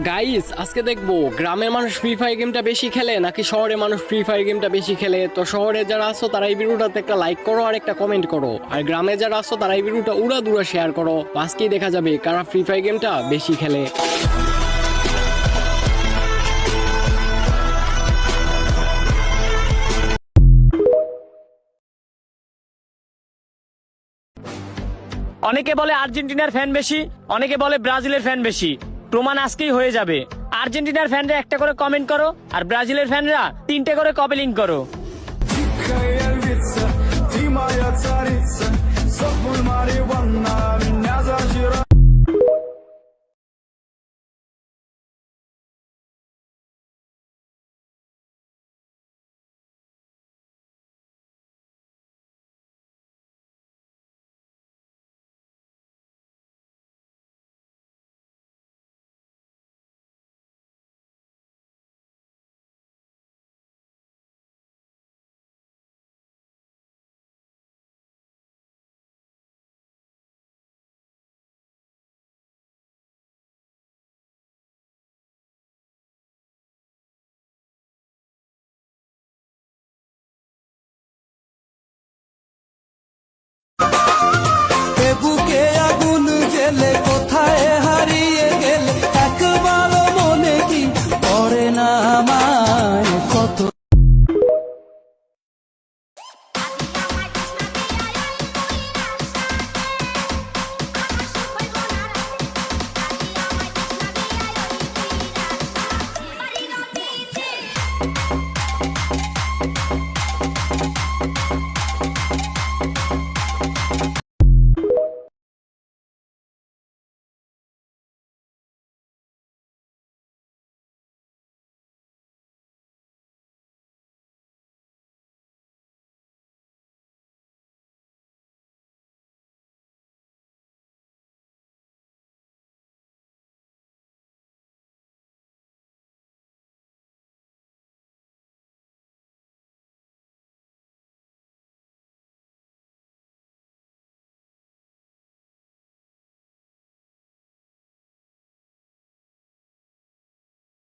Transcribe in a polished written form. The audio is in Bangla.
গাইস আজকে দেখবো গ্রামের মানুষ ফ্রি ফায়ার গেমটা বেশি খেলে নাকি শহরে মানুষ ফ্রি ফায়ার গেমটা বেশি খেলে। তো শহরে যারা আছো তারা এই ভিডিওটাতে একটা লাইক করো আর একটা কমেন্ট করো, আর গ্রামে যারা আছো তারা এই ভিডিওটা উড়া শেয়ার করো। আজকেই দেখা যাবে কারা ফ্রি ফায়ার গেমটা বেশি খেলে। অনেকে বলে আর্জেন্টিনার ফ্যান বেশি, অনেকে বলে ব্রাজিলের ফ্যান বেশি। প্রমাণ আজকেই হয়ে যাবে। আর্জেন্টিনার ফ্যানরা একটা করে কমেন্ট করো, আর ব্রাজিলের ফ্যানরা 3টে করে কপি লিঙ্ক করো। Тихая львица, ты моя царица, сок мой Мариванна.